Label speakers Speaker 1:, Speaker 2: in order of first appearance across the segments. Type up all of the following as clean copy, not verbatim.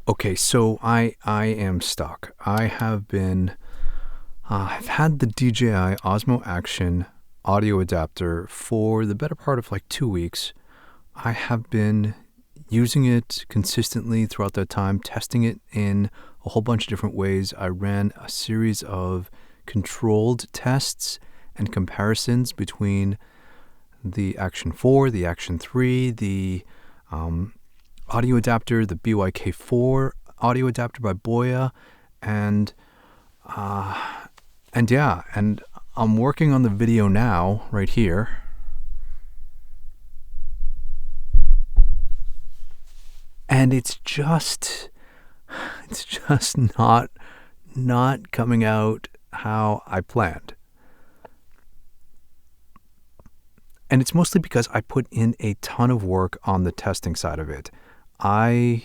Speaker 1: Okay, so I am stuck. I've had the DJI Osmo Action audio adapter for the better part of like 2 weeks. I have been using it consistently throughout that time, testing it in a whole bunch of different ways. I ran a series of controlled tests and comparisons between the Action 4, the Action 3, the audio adapter, the BYK4 audio adapter by BOYA, and and I'm working on the video now right here. And it's just not coming out how I planned. And it's mostly because I put in a ton of work on the testing side of it. I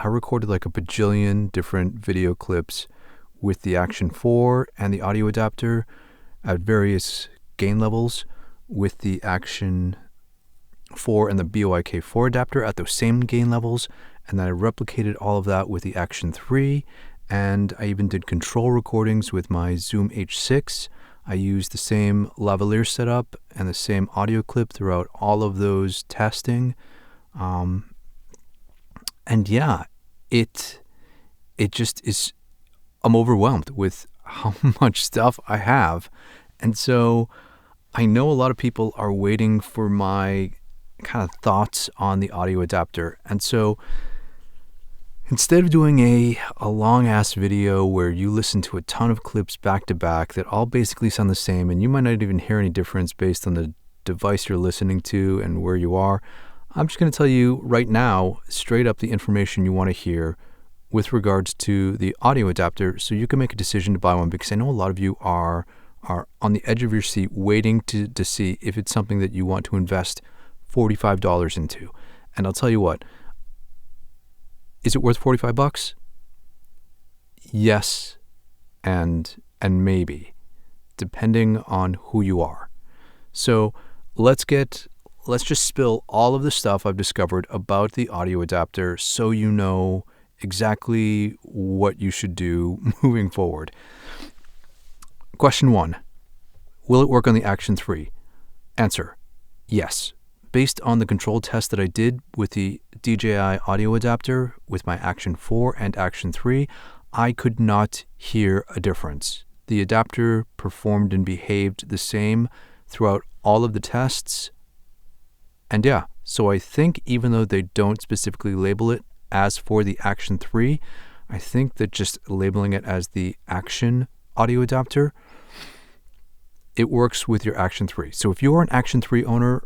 Speaker 1: recorded like a bajillion different video clips with the Action 4 and the audio adapter at various gain levels, with the Action 4 and the BOYK4 adapter at those same gain levels, and then I replicated all of that with the Action 3, and I even did control recordings with my Zoom H6. I used the same lavalier setup and the same audio clip throughout all of those testing. And yeah, it just is, I'm overwhelmed with how much stuff I have. And so I know a lot of people are waiting for my kind of thoughts on the audio adapter. And so instead of doing a long-ass video where you listen to a ton of clips back to back that all basically sound the same, and you might not even hear any difference based on the device you're listening to and where you are, I'm just going to tell you right now, straight up, the information you want to hear with regards to the audio adapter, so you can make a decision to buy one, because I know a lot of you are on the edge of your seat waiting to see if it's something that you want to invest $45 into. And I'll tell you what, is it worth $45? Yes, and maybe, depending on who you are. So let's just spill all of the stuff I've discovered about the audio adapter so you know exactly what you should do moving forward. Question 1. Will it work on the Action 3? Answer: yes. Based on the control test that I did with the DJI audio adapter with my Action 4 and Action 3, I could not hear a difference. The adapter performed and behaved the same throughout all of the tests. And yeah, so I think even though they don't specifically label it as for the Action 3, I think that just labeling it as the Action audio adapter, it works with your Action 3. So if you're an Action 3 owner,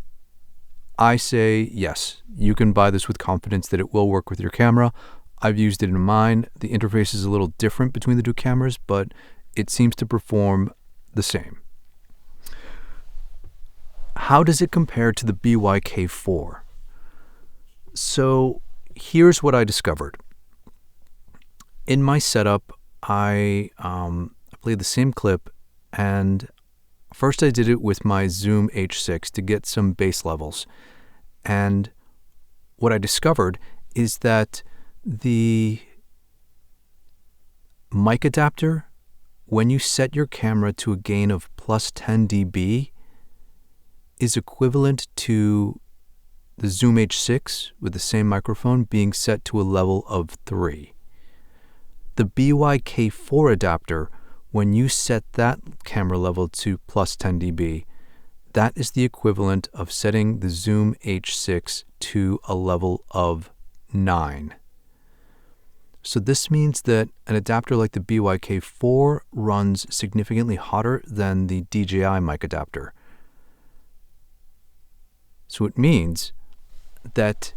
Speaker 1: I say yes, you can buy this with confidence that it will work with your camera. I've used it in mine. The interface is a little different between the two cameras, but it seems to perform the same. How does it compare to the BYK4? So here's what I discovered. In my setup, I played the same clip, and first I did it with my Zoom H6 to get some bass levels. And what I discovered is that the mic adapter, when you set your camera to a gain of plus 10 dB, is equivalent to the Zoom H6 with the same microphone being set to a level of 3. The BYK4 adapter, when you set that camera level to plus 10 dB, that is the equivalent of setting the Zoom H6 to a level of 9. So this means that an adapter like the BYK4 runs significantly hotter than the DJI mic adapter. So it means that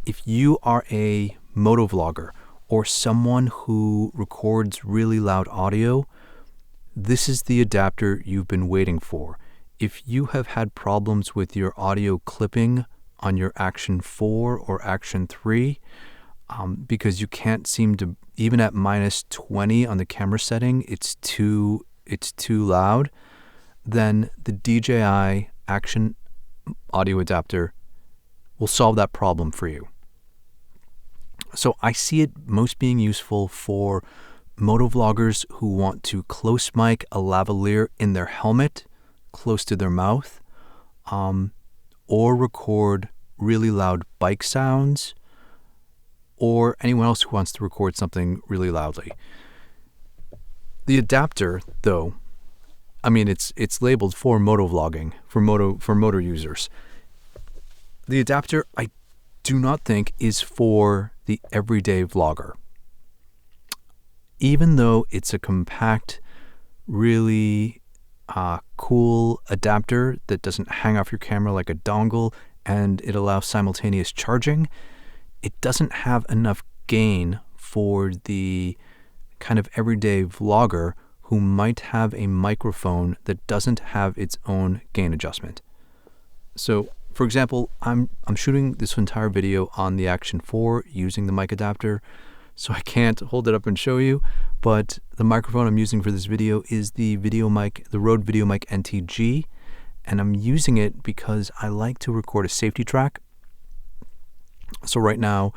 Speaker 1: if you are a motovlogger or someone who records really loud audio, this is the adapter you've been waiting for. If you have had problems with your audio clipping on your Action 4 or Action 3, because you can't seem to, even at minus 20 on the camera setting, it's too loud, then the DJI Action audio adapter will solve that problem for you. So I see it most being useful for motovloggers who want to close mic a lavalier in their helmet close to their mouth, or record really loud bike sounds, or anyone else who wants to record something really loudly. The adapter, though, I mean, it's labeled for motovlogging, for motor users. The adapter, I do not think, is for the everyday vlogger. Even though it's a compact, really cool adapter that doesn't hang off your camera like a dongle, and it allows simultaneous charging, it doesn't have enough gain for the kind of everyday vlogger who might have a microphone that doesn't have its own gain adjustment. So, for example, I'm shooting this entire video on the Action 4 using the mic adapter, so I can't hold it up and show you, but the microphone I'm using for this video is the Rode VideoMic NTG, and I'm using it because I like to record a safety track. So right now,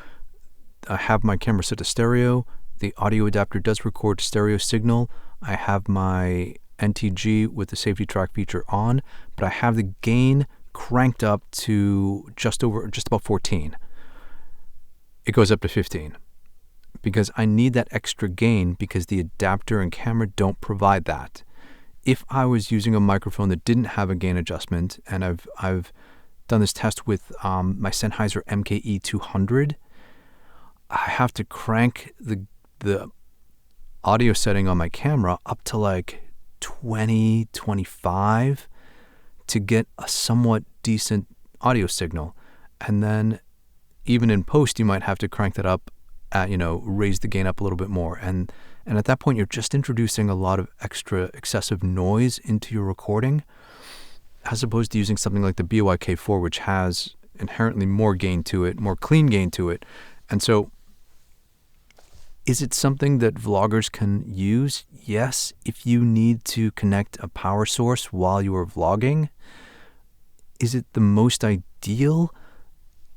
Speaker 1: I have my camera set to stereo. The audio adapter does record stereo signal. I have my NTG with the safety track feature on, but I have the gain cranked up to just about 14. It goes up to 15 because I need that extra gain because the adapter and camera don't provide that. If I was using a microphone that didn't have a gain adjustment, and I've done this test with my Sennheiser MKE 200, I have to crank the audio setting on my camera up to like 20, 25 to get a somewhat decent audio signal. And then even in post, you might have to crank that up at, raise the gain up a little bit more. And at that point, you're just introducing a lot of extra excessive noise into your recording, as opposed to using something like the BOYA-K4, which has inherently more gain to it, more clean gain to it. And so, is it something that vloggers can use? Yes, if you need to connect a power source while you are vlogging. Is it the most ideal?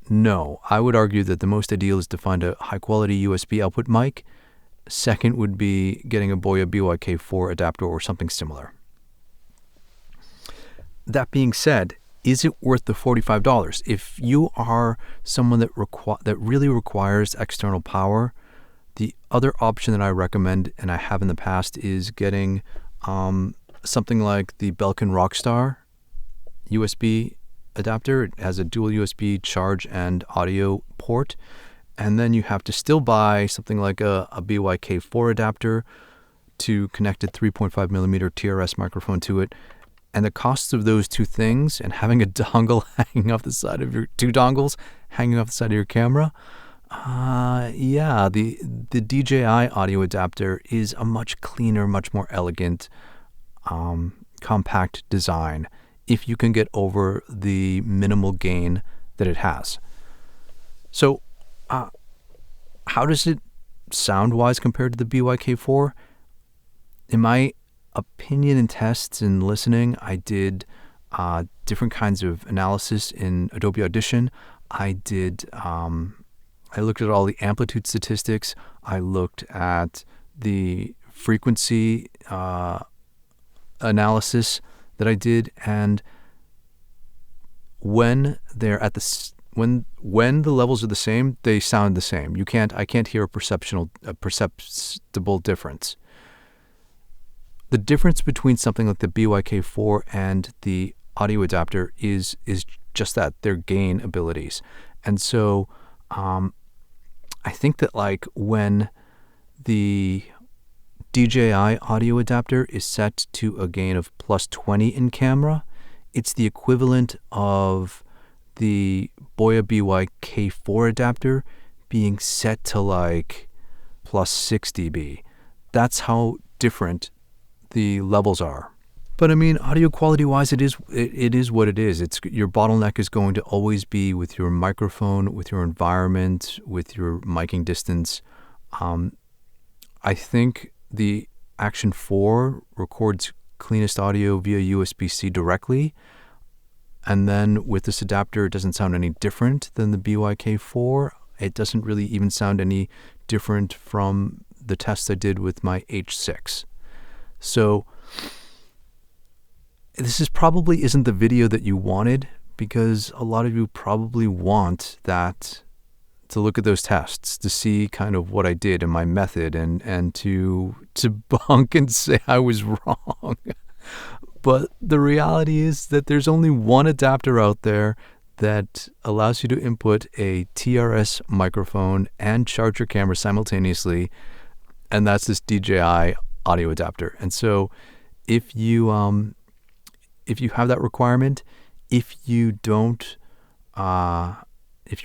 Speaker 1: No. I would argue that the most ideal is to find a high-quality USB output mic. Second would be getting a BOYA by-K4 adapter or something similar. That being said, is it worth the $45? If you are someone that really requires external power, the other option that I recommend, and I have in the past, is getting something like the Belkin Rockstar USB adapter. It has a dual USB charge and audio port. And then you have to still buy something like a BOYA-K4 adapter to connect a 3.5 millimeter TRS microphone to it. And the costs of those two things, and having a dongle hanging off the side of two dongles hanging off the side of your camera, the DJI audio adapter is a much cleaner, much more elegant, compact design if you can get over the minimal gain that it has. So, how does it sound-wise compared to the BOYA-K4? In my opinion and tests and listening, I did different kinds of analysis in Adobe Audition. I looked at all the amplitude statistics. I looked at the frequency analysis that I did, and when they're at when the levels are the same, they sound the same. I can't hear a perceptible difference. The difference between something like the BOYA-K4 and the audio adapter is just that, their gain abilities. And so I think that like when the DJI audio adapter is set to a gain of plus 20 in camera, it's the equivalent of the BOYA by-K4 adapter being set to like plus 6 dB. That's how different the levels are. But I mean, audio quality wise, it is what it is. Your bottleneck is going to always be with your microphone, with your environment, with your miking distance. I think the Action 4 records cleanest audio via USB-C directly. And then with this adapter, it doesn't sound any different than the BOYA-K4. It doesn't really even sound any different from the test I did with my H6. So this probably isn't the video that you wanted, because a lot of you probably want that, to look at those tests, to see kind of what I did and my method, and to bunk and say I was wrong. But the reality is that there's only one adapter out there that allows you to input a TRS microphone and charge your camera simultaneously, and that's this DJI audio adapter. And so if you have that requirement, if you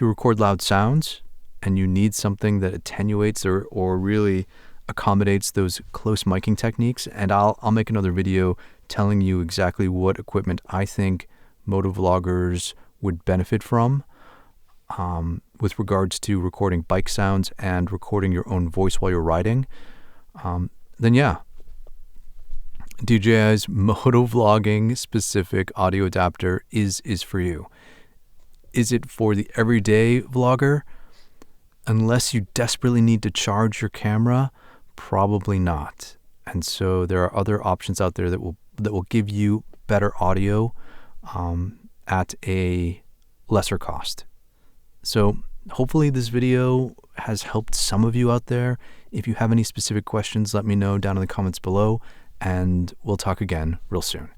Speaker 1: record loud sounds and you need something that attenuates or really accommodates those close miking techniques, and I'll make another video telling you exactly what equipment I think motovloggers would benefit from with regards to recording bike sounds and recording your own voice while you're riding, then yeah, DJI's motovlogging specific audio adapter is for you. Is it for the everyday vlogger? Unless you desperately need to charge your camera, probably not. And so there are other options out there that will give you better audio at a lesser cost. So hopefully this video has helped some of you out there. If you have any specific questions, let me know down in the comments below, and we'll talk again real soon.